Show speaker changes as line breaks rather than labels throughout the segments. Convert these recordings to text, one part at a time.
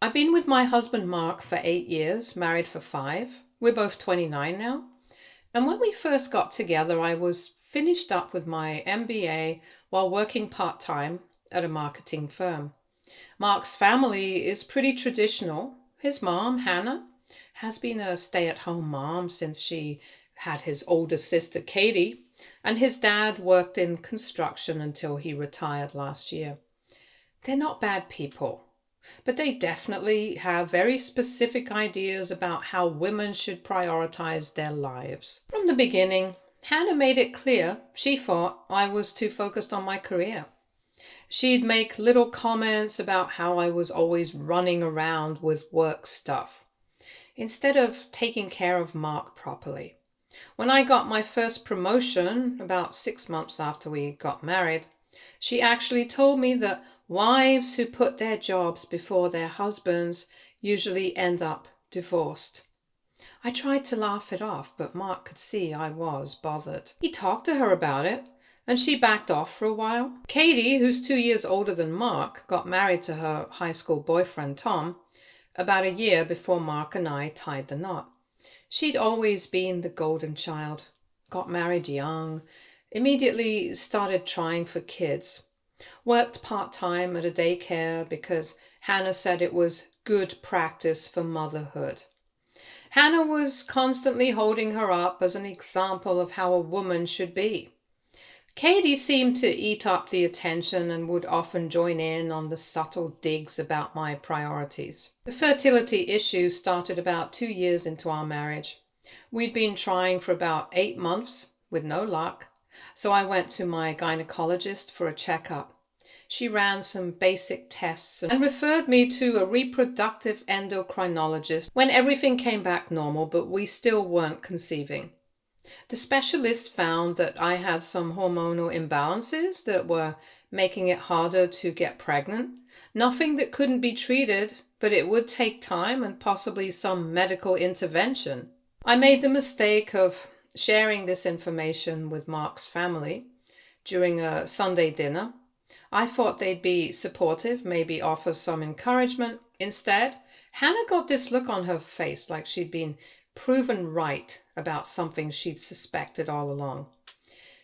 I've been with my husband Mark for 8 years, married for 5. We're both 29 now. And when we first got together, I was finished up with my MBA while working part-time at a marketing firm. Mark's family is pretty traditional. His mom, Hannah, has been a stay-at-home mom since she had his older sister, Katie, and his dad worked in construction until he retired last year. They're not bad people, but they definitely have very specific ideas about how women should prioritize their lives. From the beginning, Hannah made it clear she thought I was too focused on my career. She'd make little comments about how I was always running around with work stuff, instead of taking care of Mark properly. When I got my first promotion, about 6 months after we got married, she actually told me that wives who put their jobs before their husbands usually end up divorced. I tried to laugh it off, but Mark could see I was bothered. He talked to her about it, and she backed off for a while. Katie, who's 2 years older than Mark, got married to her high school boyfriend Tom about a year before Mark and I tied the knot. She'd always been the golden child, got married young, immediately started trying for kids, worked part-time at a daycare because Hannah said it was good practice for motherhood. Hannah was constantly holding her up as an example of how a woman should be. Katie seemed to eat up the attention and would often join in on the subtle digs about my priorities. The fertility issue started about 2 years into our marriage. We'd been trying for about 8 months with no luck, so I went to my gynecologist for a checkup. She ran some basic tests and referred me to a reproductive endocrinologist when everything came back normal, but we still weren't conceiving. The specialist found that I had some hormonal imbalances that were making it harder to get pregnant. Nothing that couldn't be treated, but it would take time and possibly some medical intervention. I made the mistake of sharing this information with Mark's family during a Sunday dinner. I thought they'd be supportive, maybe offer some encouragement. Instead, Hannah got this look on her face like she'd been proven right about something she'd suspected all along.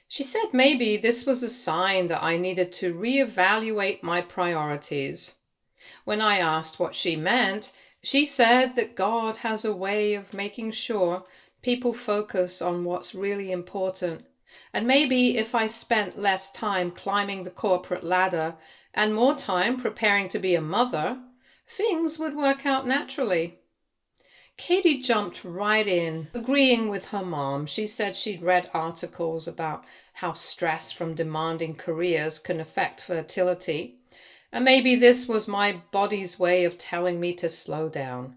She said maybe this was a sign that I needed to reevaluate my priorities. When I asked what she meant, she said that God has a way of making sure people focus on what's really important. And maybe if I spent less time climbing the corporate ladder and more time preparing to be a mother, things would work out naturally. Katie jumped right in, agreeing with her mom. She said she'd read articles about how stress from demanding careers can affect fertility, and maybe this was my body's way of telling me to slow down.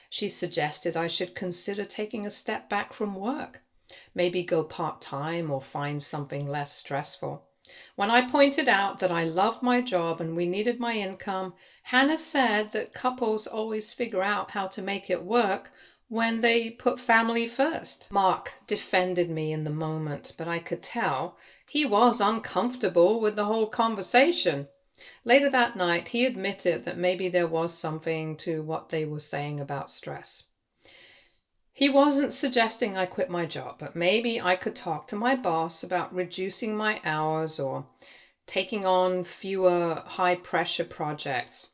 She suggested I should consider taking a step back from work, maybe go part-time or find something less stressful. When I pointed out that I loved my job and we needed my income, Hannah said that couples always figure out how to make it work when they put family first. Mark defended me in the moment, but I could tell he was uncomfortable with the whole conversation. Later that night, he admitted that maybe there was something to what they were saying about stress. He wasn't suggesting I quit my job, but maybe I could talk to my boss about reducing my hours or taking on fewer high-pressure projects.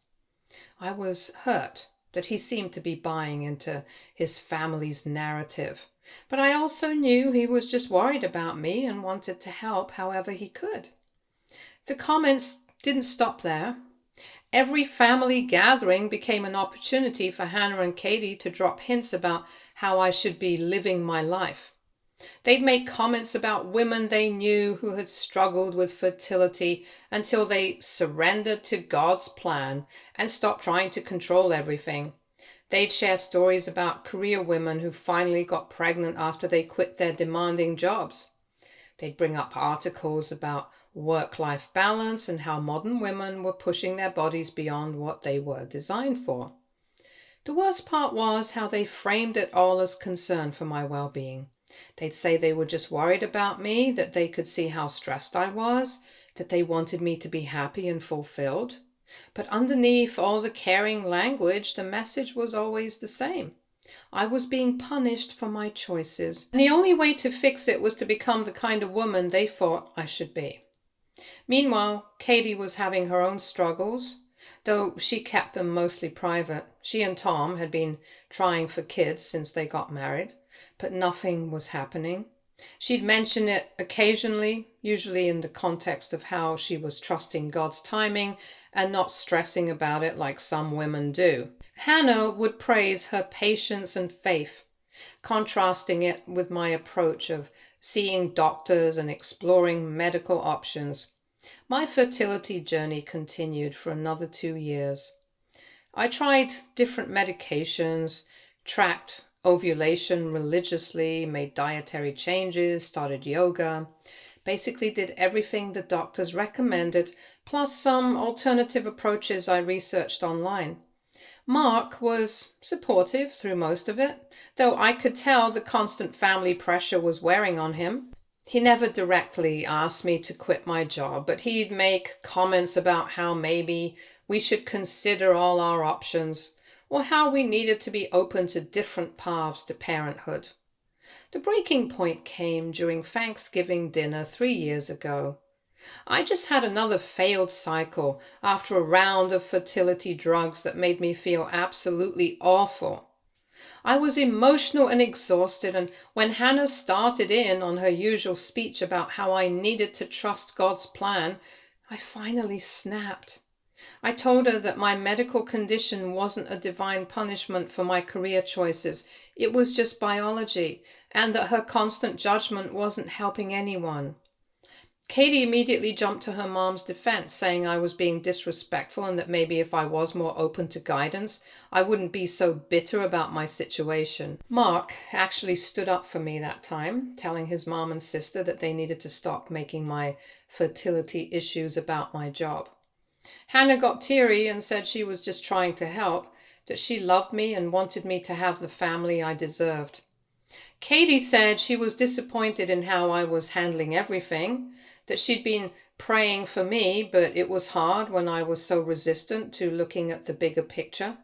I was hurt that he seemed to be buying into his family's narrative, but I also knew he was just worried about me and wanted to help however he could. The comments didn't stop there. Every family gathering became an opportunity for Hannah and Katie to drop hints about how I should be living my life. They'd make comments about women they knew who had struggled with fertility until they surrendered to God's plan and stopped trying to control everything. They'd share stories about career women who finally got pregnant after they quit their demanding jobs. They'd bring up articles about work-life balance and how modern women were pushing their bodies beyond what they were designed for. The worst part was how they framed it all as concern for my well-being. They'd say they were just worried about me, that they could see how stressed I was, that they wanted me to be happy and fulfilled. But underneath all the caring language, the message was always the same. I was being punished for my choices, and the only way to fix it was to become the kind of woman they thought I should be. Meanwhile, Katie was having her own struggles, though she kept them mostly private. She and Tom had been trying for kids since they got married, but nothing was happening. She'd mention it occasionally, usually in the context of how she was trusting God's timing and not stressing about it like some women do. Hannah would praise her patience and faith, contrasting it with my approach of seeing doctors and exploring medical options. My fertility journey continued for another 2 years. I tried different medications, tracked ovulation religiously, made dietary changes, started yoga, basically did everything the doctors recommended, plus some alternative approaches I researched online. Mark was supportive through most of it, though I could tell the constant family pressure was wearing on him. He never directly asked me to quit my job, but he'd make comments about how maybe we should consider all our options, or how we needed to be open to different paths to parenthood. The breaking point came during Thanksgiving dinner 3 years ago. I just had another failed cycle after a round of fertility drugs that made me feel absolutely awful. I was emotional and exhausted, and when Hannah started in on her usual speech about how I needed to trust God's plan, I finally snapped. I told her that my medical condition wasn't a divine punishment for my career choices, it was just biology, and that her constant judgment wasn't helping anyone. Katie immediately jumped to her mom's defense, saying I was being disrespectful and that maybe if I was more open to guidance, I wouldn't be so bitter about my situation. Mark actually stood up for me that time, telling his mom and sister that they needed to stop making my fertility issues about my job. Hannah got teary and said she was just trying to help, that she loved me and wanted me to have the family I deserved. Katie said she was disappointed in how I was handling everything, that she'd been praying for me, but it was hard when I was so resistant to looking at the bigger picture.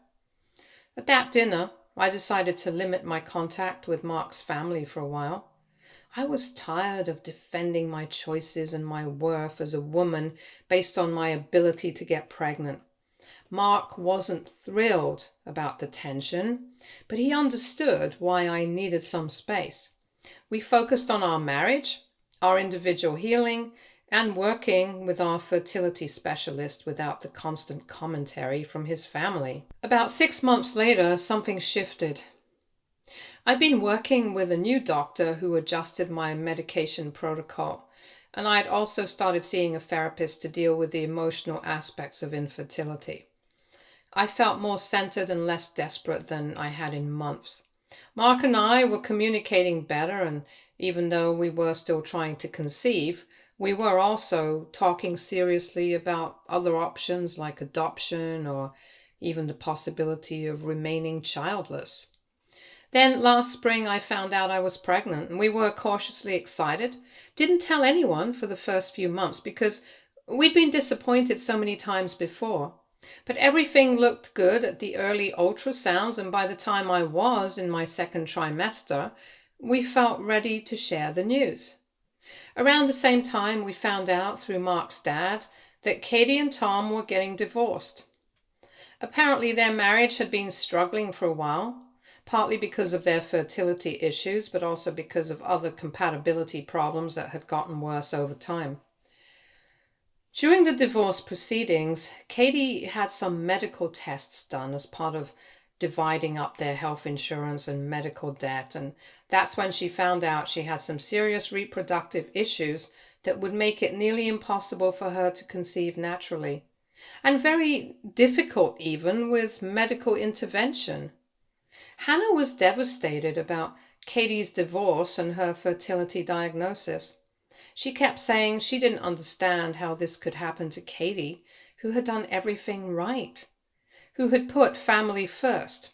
At that dinner, I decided to limit my contact with Mark's family for a while. I was tired of defending my choices and my worth as a woman based on my ability to get pregnant. Mark wasn't thrilled about the tension, but he understood why I needed some space. We focused on our marriage, our individual healing, and working with our fertility specialist without the constant commentary from his family. About 6 months later, something shifted. I'd been working with a new doctor who adjusted my medication protocol, and I'd also started seeing a therapist to deal with the emotional aspects of infertility. I felt more centered and less desperate than I had in months. Mark and I were communicating better, and even though we were still trying to conceive, we were also talking seriously about other options like adoption or even the possibility of remaining childless. Then last spring I found out I was pregnant, and we were cautiously excited. Didn't tell anyone for the first few months because we'd been disappointed so many times before. But everything looked good at the early ultrasounds, and by the time I was in my second trimester, we felt ready to share the news. Around the same time, we found out through Mark's dad that Katie and Tom were getting divorced. Apparently their marriage had been struggling for a while, partly because of their fertility issues, but also because of other compatibility problems that had gotten worse over time. During the divorce proceedings, Katie had some medical tests done as part of dividing up their health insurance and medical debt, and that's when she found out she had some serious reproductive issues that would make it nearly impossible for her to conceive naturally, and very difficult even with medical intervention. Hannah was devastated about Katie's divorce and her fertility diagnosis. She kept saying she didn't understand how this could happen to Katie, who had done everything right, who had put family first,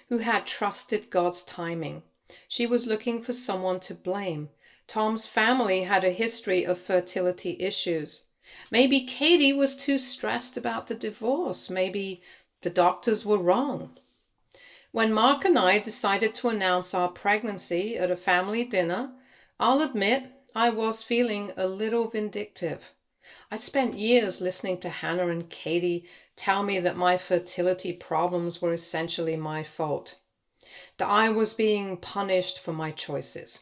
who had trusted God's timing. She was looking for someone to blame. Tom's family had a history of fertility issues. Maybe Katie was too stressed about the divorce. Maybe the doctors were wrong. When Mark and I decided to announce our pregnancy at a family dinner, I'll admit I was feeling a little vindictive. I spent years listening to Hannah and Katie tell me that my fertility problems were essentially my fault, that I was being punished for my choices.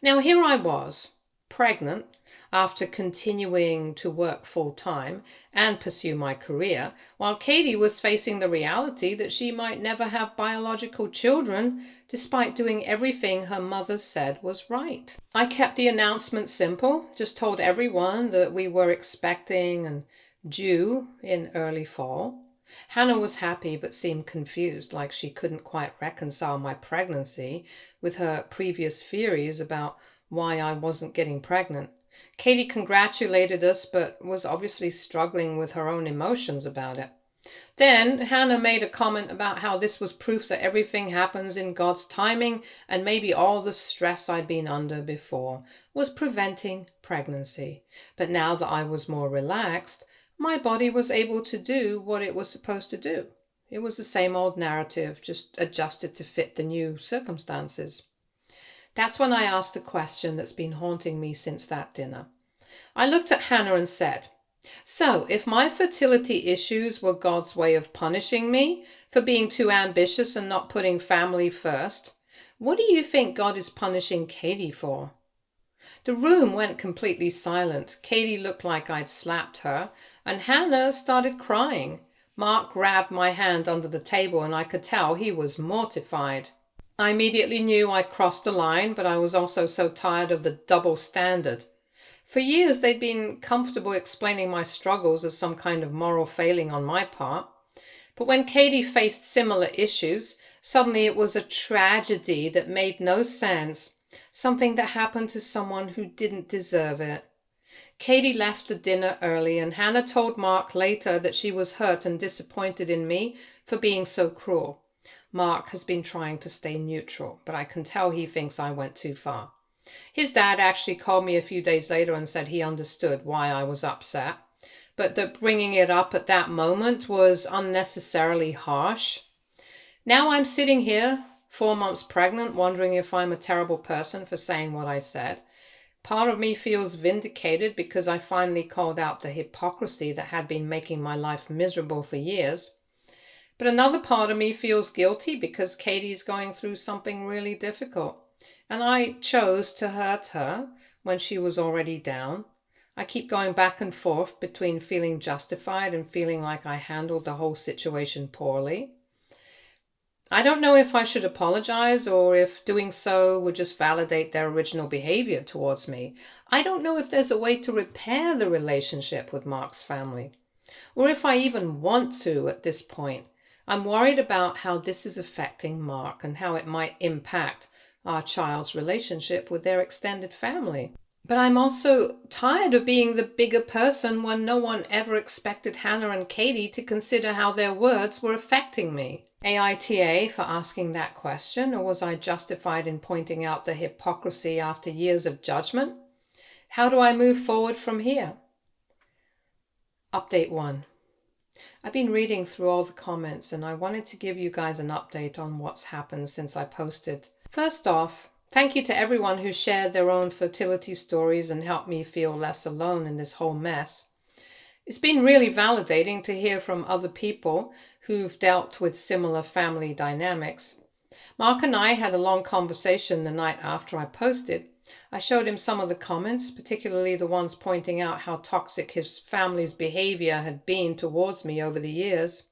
Now here I was, pregnant, after continuing to work full-time and pursue my career, while Katie was facing the reality that she might never have biological children, despite doing everything her mother said was right. I kept the announcement simple, just told everyone that we were expecting and due in early fall. Hannah was happy but seemed confused, like she couldn't quite reconcile my pregnancy with her previous theories about why I wasn't getting pregnant. Katie congratulated us but was obviously struggling with her own emotions about it. Then Hannah made a comment about how this was proof that everything happens in God's timing and maybe all the stress I'd been under before was preventing pregnancy. But now that I was more relaxed, my body was able to do what it was supposed to do. It was the same old narrative, just adjusted to fit the new circumstances. That's when I asked a question that's been haunting me since that dinner. I looked at Hannah and said, "So, if my fertility issues were God's way of punishing me for being too ambitious and not putting family first, what do you think God is punishing Katie for?" The room went completely silent. Katie looked like I'd slapped her, and Hannah started crying. Mark grabbed my hand under the table, and I could tell he was mortified. I immediately knew I'd crossed the line, but I was also so tired of the double standard. For years they'd been comfortable explaining my struggles as some kind of moral failing on my part. But when Katie faced similar issues, suddenly it was a tragedy that made no sense, something that happened to someone who didn't deserve it. Katie left the dinner early, and Hannah told Mark later that she was hurt and disappointed in me for being so cruel. Mark has been trying to stay neutral, but I can tell he thinks I went too far. His dad actually called me a few days later and said he understood why I was upset, but that bringing it up at that moment was unnecessarily harsh. Now I'm sitting here, 4 months pregnant, wondering if I'm a terrible person for saying what I said. Part of me feels vindicated because I finally called out the hypocrisy that had been making my life miserable for years. But another part of me feels guilty because Katie's going through something really difficult, and I chose to hurt her when she was already down. I keep going back and forth between feeling justified and feeling like I handled the whole situation poorly. I don't know if I should apologize or if doing so would just validate their original behavior towards me. I don't know if there's a way to repair the relationship with Mark's family, or if I even want to at this point. I'm worried about how this is affecting Mark and how it might impact our child's relationship with their extended family. But I'm also tired of being the bigger person when no one ever expected Hannah and Katie to consider how their words were affecting me. AITA for asking that question, or was I justified in pointing out the hypocrisy after years of judgment? How do I move forward from here? Update 1. I've been reading through all the comments and I wanted to give you guys an update on what's happened since I posted. First off, thank you to everyone who shared their own fertility stories and helped me feel less alone in this whole mess. It's been really validating to hear from other people who've dealt with similar family dynamics. Mark and I had a long conversation the night after I posted. I showed him some of the comments, particularly the ones pointing out how toxic his family's behavior had been towards me over the years.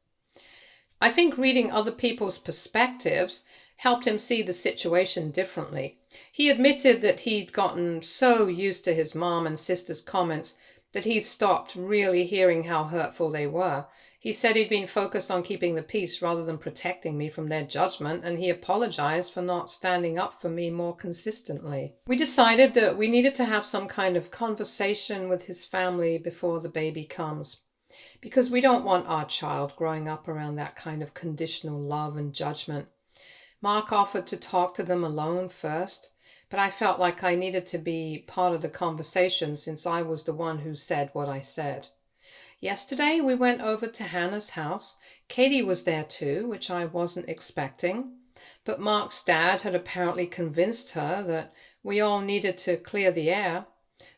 I think reading other people's perspectives helped him see the situation differently. He admitted that he'd gotten so used to his mom and sister's comments that he'd stopped really hearing how hurtful they were. He said he'd been focused on keeping the peace rather than protecting me from their judgment, and he apologized for not standing up for me more consistently. We decided that we needed to have some kind of conversation with his family before the baby comes, because we don't want our child growing up around that kind of conditional love and judgment. Mark offered to talk to them alone first, but I felt like I needed to be part of the conversation since I was the one who said what I said. Yesterday, we went over to Hannah's house. Katie was there too, which I wasn't expecting. But Mark's dad had apparently convinced her that we all needed to clear the air.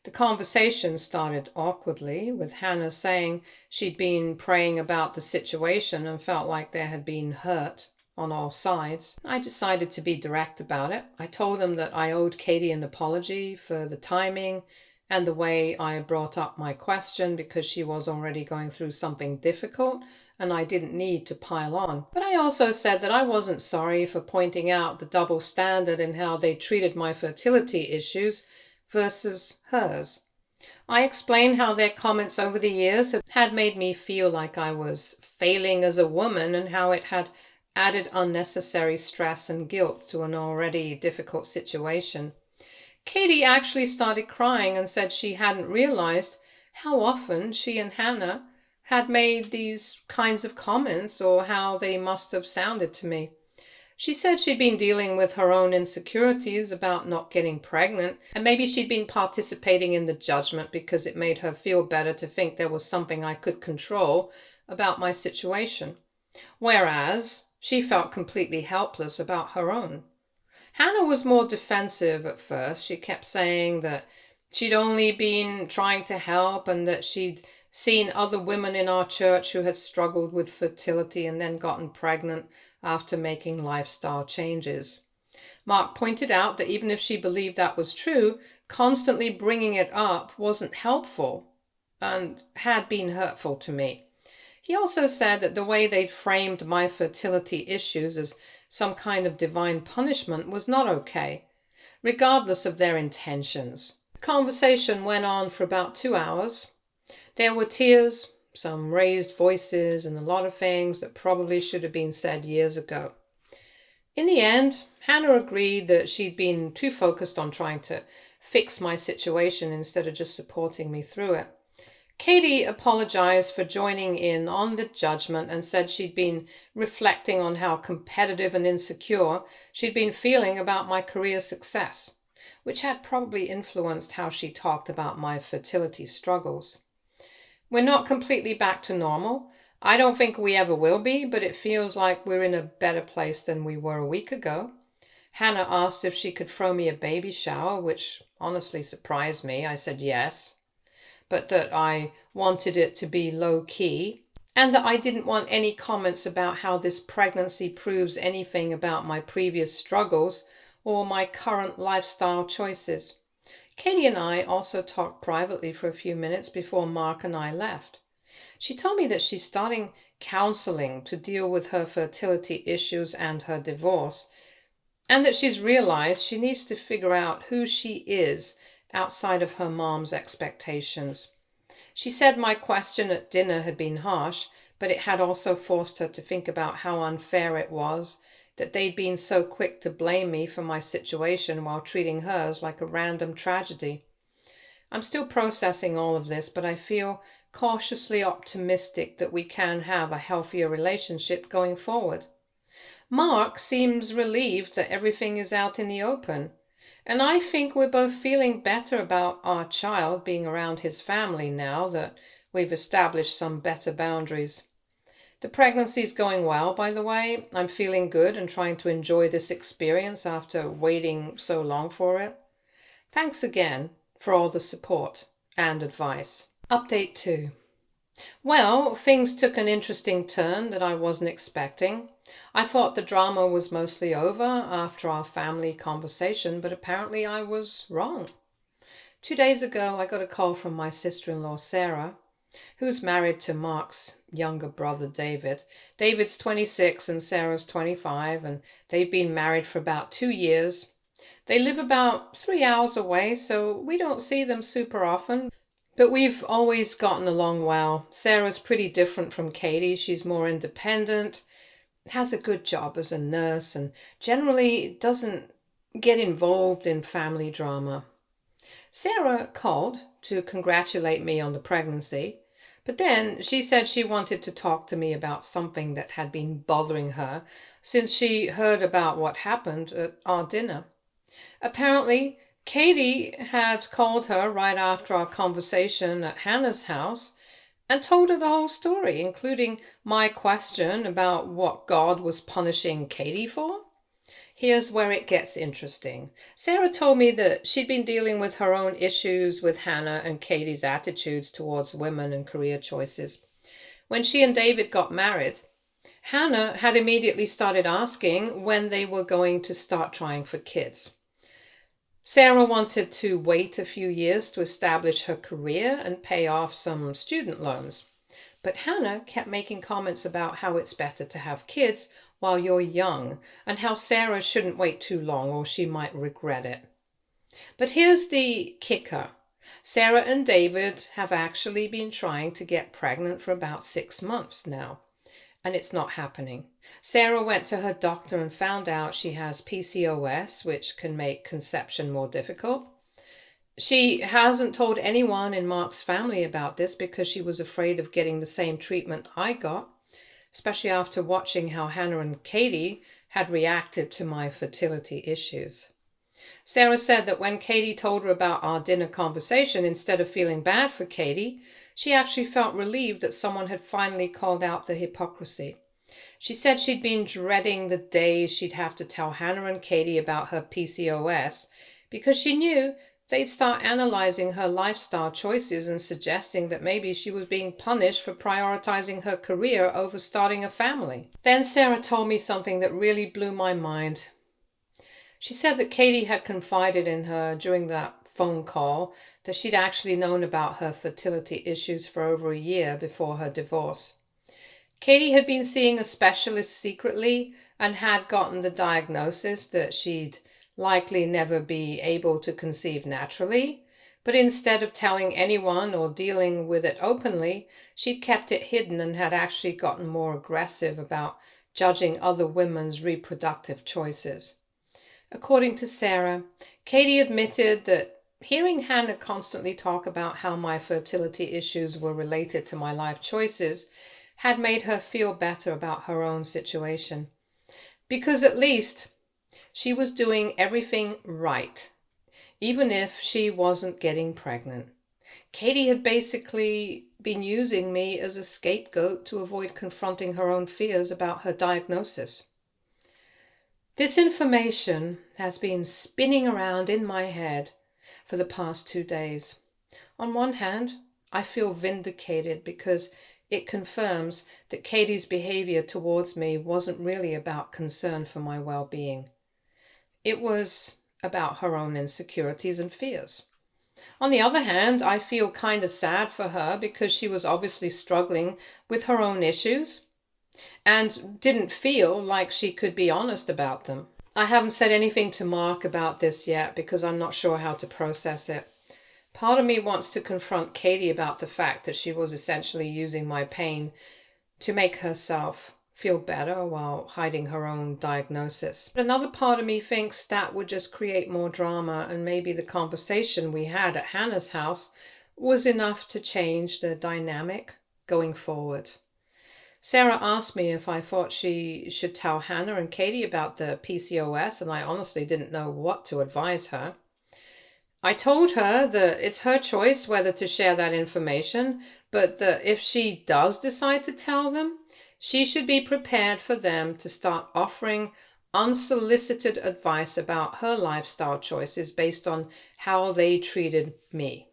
The conversation started awkwardly, with Hannah saying she'd been praying about the situation and felt like there had been hurt on all sides. I decided to be direct about it. I told them that I owed Katie an apology for the timing and the way I brought up my question because she was already going through something difficult and I didn't need to pile on. But I also said that I wasn't sorry for pointing out the double standard in how they treated my fertility issues versus hers. I explained how their comments over the years had made me feel like I was failing as a woman and how it had added unnecessary stress and guilt to an already difficult situation. Katie actually started crying and said she hadn't realized how often she and Hannah had made these kinds of comments or how they must have sounded to me. She said she'd been dealing with her own insecurities about not getting pregnant, and maybe she'd been participating in the judgment because it made her feel better to think there was something I could control about my situation, whereas she felt completely helpless about her own. Hannah was more defensive at first. She kept saying that she'd only been trying to help and that she'd seen other women in our church who had struggled with fertility and then gotten pregnant after making lifestyle changes. Mark pointed out that even if she believed that was true, constantly bringing it up wasn't helpful and had been hurtful to me. He also said that the way they'd framed my fertility issues as some kind of divine punishment was not okay, regardless of their intentions. The conversation went on for about 2 hours. There were tears, some raised voices, and a lot of things that probably should have been said years ago. In the end, Hannah agreed that she'd been too focused on trying to fix my situation instead of just supporting me through it. Katie apologized for joining in on the judgment and said she'd been reflecting on how competitive and insecure she'd been feeling about my career success, which had probably influenced how she talked about my fertility struggles. We're not completely back to normal. I don't think we ever will be, but it feels like we're in a better place than we were a week ago. Hannah asked if she could throw me a baby shower, which honestly surprised me. I said yes, but that I wanted it to be low-key, and that I didn't want any comments about how this pregnancy proves anything about my previous struggles or my current lifestyle choices. Katie and I also talked privately for a few minutes before Mark and I left. She told me that she's starting counseling to deal with her fertility issues and her divorce, and that she's realized she needs to figure out who she is outside of her mom's expectations. She said my question at dinner had been harsh, but it had also forced her to think about how unfair it was that they'd been so quick to blame me for my situation while treating hers like a random tragedy. I'm still processing all of this, but I feel cautiously optimistic that we can have a healthier relationship going forward. Mark seems relieved that everything is out in the open, and I think we're both feeling better about our child being around his family now that we've established some better boundaries. The pregnancy's going well, by the way. I'm feeling good and trying to enjoy this experience after waiting so long for it. Thanks again for all the support and advice. Update 2. Well, things took an interesting turn that I wasn't expecting. I thought the drama was mostly over after our family conversation, but apparently I was wrong. 2 days ago, I got a call from my sister-in-law, Sarah, who's married to Mark's younger brother, David. David's 26 and Sarah's 25, and they've been married for about 2 years. They live about 3 hours away, so we don't see them super often, but we've always gotten along well. Sarah's pretty different from Katie. She's more independent, has a good job as a nurse, and generally doesn't get involved in family drama. Sarah called to congratulate me on the pregnancy, but then she said she wanted to talk to me about something that had been bothering her since she heard about what happened at our dinner. Apparently, Katie had called her right after our conversation at Hannah's house and told her the whole story, including my question about what God was punishing Katie for. Here's where it gets interesting. Sarah told me that she'd been dealing with her own issues with Hannah and Katie's attitudes towards women and career choices. When she and David got married, Hannah had immediately started asking when they were going to start trying for kids. Sarah wanted to wait a few years to establish her career and pay off some student loans. But Hannah kept making comments about how it's better to have kids while you're young and how Sarah shouldn't wait too long or she might regret it. But here's the kicker. Sarah and David have actually been trying to get pregnant for about 6 months now, and it's not happening. Sarah went to her doctor and found out she has PCOS, which can make conception more difficult. She hasn't told anyone in Mark's family about this because she was afraid of getting the same treatment I got, especially after watching how Hannah and Katie had reacted to my fertility issues. Sarah said that when Katie told her about our dinner conversation, instead of feeling bad for Katie, she actually felt relieved that someone had finally called out the hypocrisy. She said she'd been dreading the days she'd have to tell Hannah and Katie about her PCOS because she knew they'd start analyzing her lifestyle choices and suggesting that maybe she was being punished for prioritizing her career over starting a family. Then Sarah told me something that really blew my mind. She said that Katie had confided in her during that phone call that she'd actually known about her fertility issues for over a year before her divorce. Katie had been seeing a specialist secretly and had gotten the diagnosis that she'd likely never be able to conceive naturally, but instead of telling anyone or dealing with it openly, she'd kept it hidden and had actually gotten more aggressive about judging other women's reproductive choices. According to Sarah, Katie admitted that hearing Hannah constantly talk about how my fertility issues were related to my life choices had made her feel better about her own situation. Because at least she was doing everything right, even if she wasn't getting pregnant. Katie had basically been using me as a scapegoat to avoid confronting her own fears about her diagnosis. This information has been spinning around in my head for the past 2 days. On one hand, I feel vindicated because it confirms that Katie's behavior towards me wasn't really about concern for my well-being. It was about her own insecurities and fears. On the other hand, I feel kind of sad for her because she was obviously struggling with her own issues and didn't feel like she could be honest about them. I haven't said anything to Mark about this yet because I'm not sure how to process it. Part of me wants to confront Katie about the fact that she was essentially using my pain to make herself feel better while hiding her own diagnosis. But another part of me thinks that would just create more drama, and maybe the conversation we had at Hannah's house was enough to change the dynamic going forward. Sarah asked me if I thought she should tell Hannah and Katie about the PCOS, and I honestly didn't know what to advise her. I told her that it's her choice whether to share that information, but that if she does decide to tell them, she should be prepared for them to start offering unsolicited advice about her lifestyle choices based on how they treated me.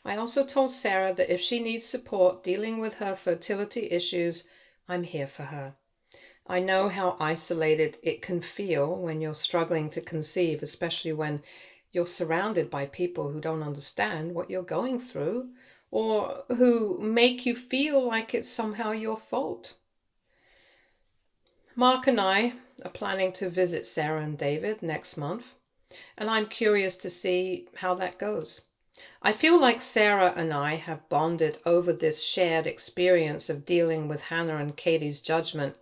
I also told Sarah that if she needs support dealing with her fertility issues, I'm here for her. I know how isolated it can feel when you're struggling to conceive, especially when you're surrounded by people who don't understand what you're going through or who make you feel like it's somehow your fault. Mark and I are planning to visit Sarah and David next month, and I'm curious to see how that goes. I feel like Sarah and I have bonded over this shared experience of dealing with Hannah and Katie's judgment,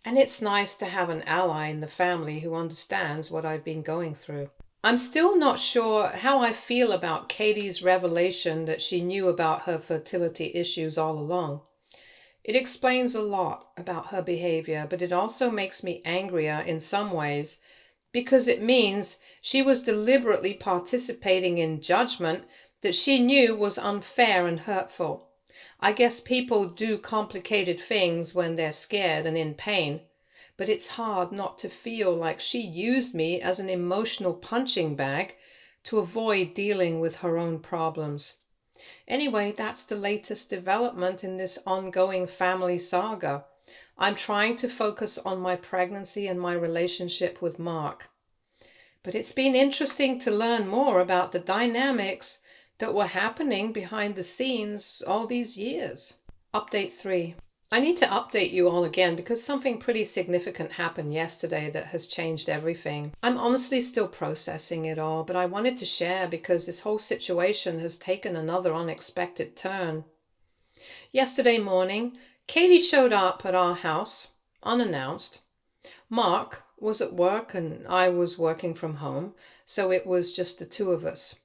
and it's nice to have an ally in the family who understands what I've been going through. I'm still not sure how I feel about Katie's revelation that she knew about her fertility issues all along. It explains a lot about her behavior, but it also makes me angrier in some ways because it means she was deliberately participating in judgment that she knew was unfair and hurtful. I guess people do complicated things when they're scared and in pain, but it's hard not to feel like she used me as an emotional punching bag to avoid dealing with her own problems. Anyway, that's the latest development in this ongoing family saga. I'm trying to focus on my pregnancy and my relationship with Mark. But it's been interesting to learn more about the dynamics that were happening behind the scenes all these years. Update 3. I need to update you all again because something pretty significant happened yesterday that has changed everything. I'm honestly still processing it all, but I wanted to share because this whole situation has taken another unexpected turn. Yesterday morning, Katie showed up at our house, unannounced. Mark was at work and I was working from home, so it was just the two of us.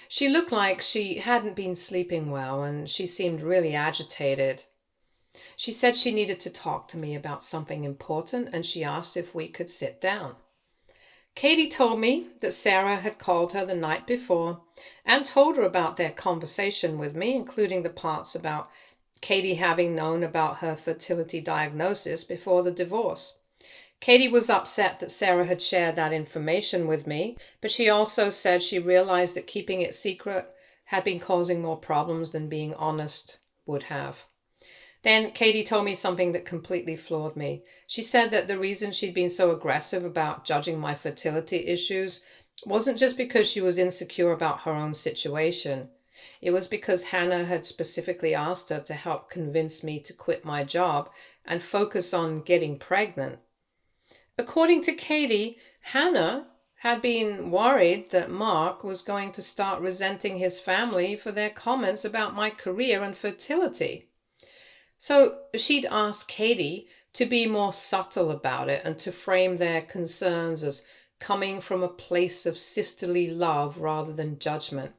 She looked like she hadn't been sleeping well and she seemed really agitated. She said she needed to talk to me about something important and she asked if we could sit down. Katie told me that Sarah had called her the night before and told her about their conversation with me, including the parts about Katie having known about her fertility diagnosis before the divorce. Katie was upset that Sarah had shared that information with me, but she also said she realized that keeping it secret had been causing more problems than being honest would have. Then Katie told me something that completely floored me. She said that the reason she'd been so aggressive about judging my fertility issues wasn't just because she was insecure about her own situation. It was because Hannah had specifically asked her to help convince me to quit my job and focus on getting pregnant. According to Katie, Hannah had been worried that Mark was going to start resenting his family for their comments about my career and fertility. So she'd asked Katie to be more subtle about it and to frame their concerns as coming from a place of sisterly love rather than judgment.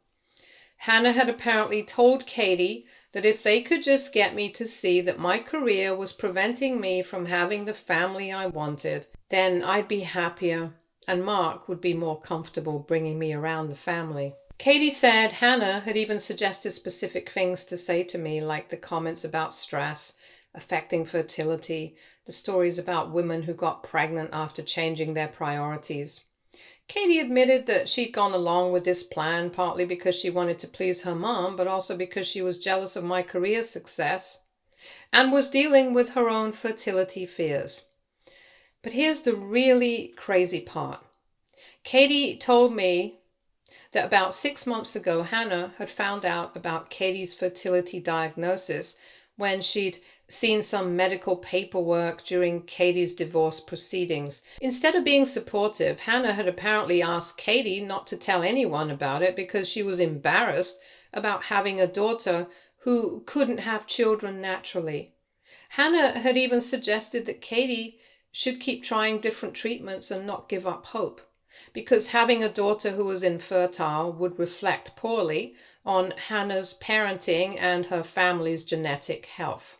Hannah had apparently told Katie that if they could just get me to see that my career was preventing me from having the family I wanted, then I'd be happier and Mark would be more comfortable bringing me around the family. Katie said Hannah had even suggested specific things to say to me, like the comments about stress affecting fertility, the stories about women who got pregnant after changing their priorities. Katie admitted that she'd gone along with this plan partly because she wanted to please her mom, but also because she was jealous of my career success and was dealing with her own fertility fears. But here's the really crazy part. Katie told me that about 6 months ago, Hannah had found out about Katie's fertility diagnosis when she'd seen some medical paperwork during Katie's divorce proceedings. Instead of being supportive, Hannah had apparently asked Katie not to tell anyone about it because she was embarrassed about having a daughter who couldn't have children naturally. Hannah had even suggested that Katie should keep trying different treatments and not give up hope, because having a daughter who was infertile would reflect poorly on Hannah's parenting and her family's genetic health.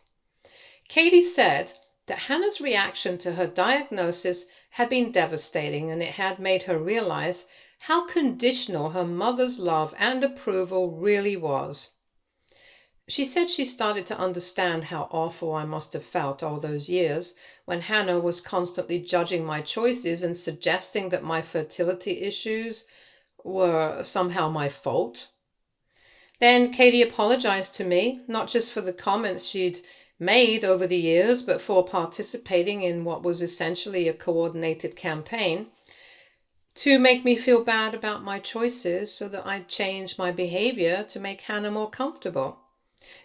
Katie said that Hannah's reaction to her diagnosis had been devastating and it had made her realize how conditional her mother's love and approval really was. She said she started to understand how awful I must have felt all those years when Hannah was constantly judging my choices and suggesting that my fertility issues were somehow my fault. Then Katie apologized to me, not just for the comments she'd made over the years, but for participating in what was essentially a coordinated campaign to make me feel bad about my choices so that I'd change my behavior to make Hannah more comfortable.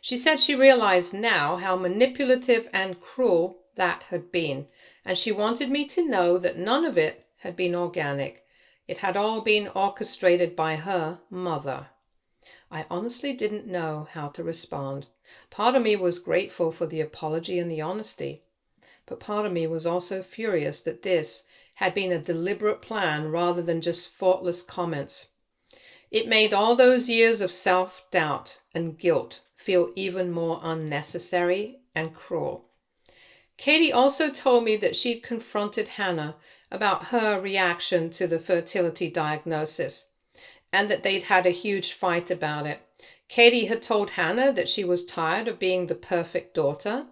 She said she realized now how manipulative and cruel that had been, and she wanted me to know that none of it had been organic. It had all been orchestrated by her mother. I honestly didn't know how to respond. Part of me was grateful for the apology and the honesty, but part of me was also furious that this had been a deliberate plan rather than just thoughtless comments. It made all those years of self-doubt and guilt feel even more unnecessary and cruel. Katie also told me that she'd confronted Hannah about her reaction to the fertility diagnosis and that they'd had a huge fight about it. Katie had told Hannah that she was tired of being the perfect daughter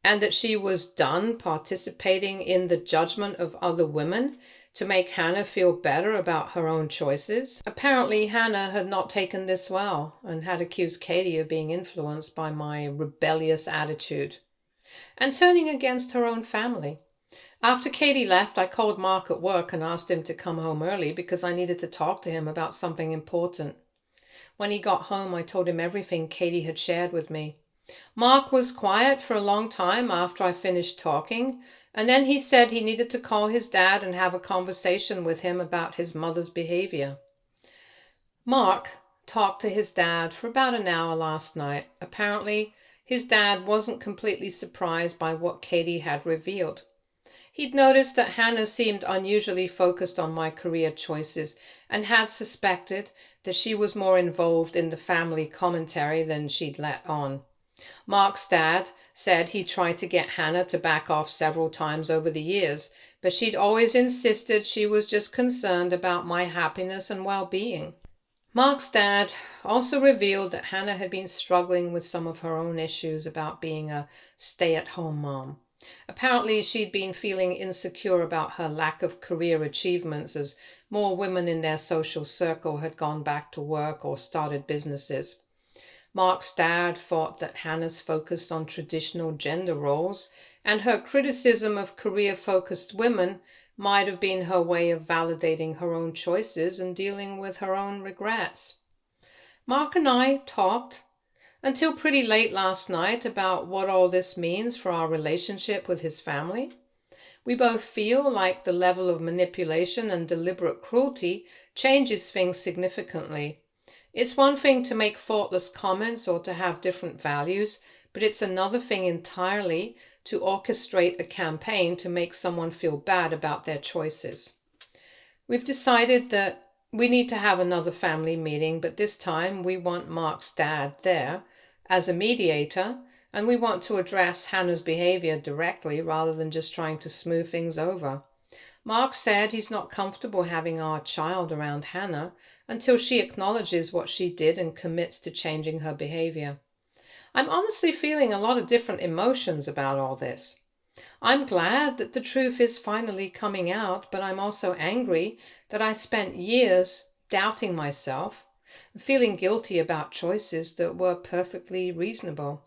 and that she was done participating in the judgment of other women to make Hannah feel better about her own choices. Apparently, Hannah had not taken this well and had accused Katie of being influenced by my rebellious attitude and turning against her own family. After Katie left, I called Mark at work and asked him to come home early because I needed to talk to him about something important. When he got home, I told him everything Katie had shared with me. Mark was quiet for a long time after I finished talking, and then he said he needed to call his dad and have a conversation with him about his mother's behavior. Mark talked to his dad for about an hour last night. Apparently, his dad wasn't completely surprised by what Katie had revealed. He'd noticed that Hannah seemed unusually focused on my career choices and had suspected that she was more involved in the family commentary than she'd let on. Mark's dad said he tried to get Hannah to back off several times over the years, but she'd always insisted she was just concerned about my happiness and well-being. Mark's dad also revealed that Hannah had been struggling with some of her own issues about being a stay-at-home mom. Apparently, she'd been feeling insecure about her lack of career achievements as more women in their social circle had gone back to work or started businesses. Mark's dad thought that Hannah's focus on traditional gender roles and her criticism of career-focused women might have been her way of validating her own choices and dealing with her own regrets. Mark and I talked until pretty late last night about what all this means for our relationship with his family. We both feel like the level of manipulation and deliberate cruelty changes things significantly. It's one thing to make thoughtless comments or to have different values, but it's another thing entirely to orchestrate a campaign to make someone feel bad about their choices. We've decided that we need to have another family meeting, but this time we want Mark's dad there as a mediator, and we want to address Hannah's behavior directly rather than just trying to smooth things over. Mark said he's not comfortable having our child around Hannah until she acknowledges what she did and commits to changing her behavior. I'm honestly feeling a lot of different emotions about all this. I'm glad that the truth is finally coming out, but I'm also angry that I spent years doubting myself and feeling guilty about choices that were perfectly reasonable.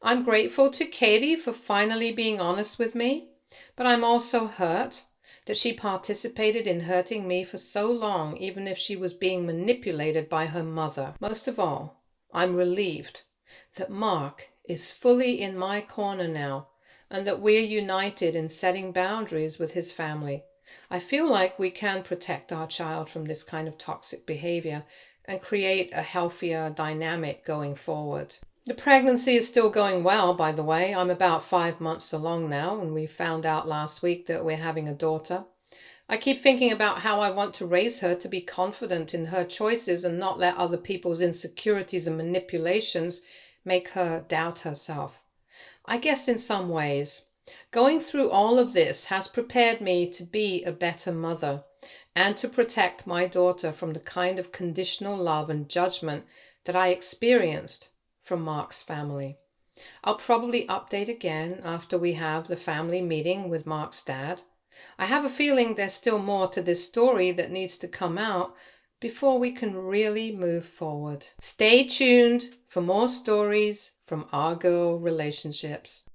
I'm grateful to Katie for finally being honest with me, but I'm also hurt that she participated in hurting me for so long, even if she was being manipulated by her mother. Most of all, I'm relieved that Mark is fully in my corner now and that we're united in setting boundaries with his family. I feel like we can protect our child from this kind of toxic behavior and create a healthier dynamic going forward. The pregnancy is still going well, by the way. I'm about 5 months along now, and we found out last week that we're having a daughter. I keep thinking about how I want to raise her to be confident in her choices and not let other people's insecurities and manipulations make her doubt herself. I guess in some ways, going through all of this has prepared me to be a better mother and to protect my daughter from the kind of conditional love and judgment that I experienced from Mark's family. I'll probably update again after we have the family meeting with Mark's dad. I have a feeling there's still more to this story that needs to come out before we can really move forward. Stay tuned for more stories from our girl relationships.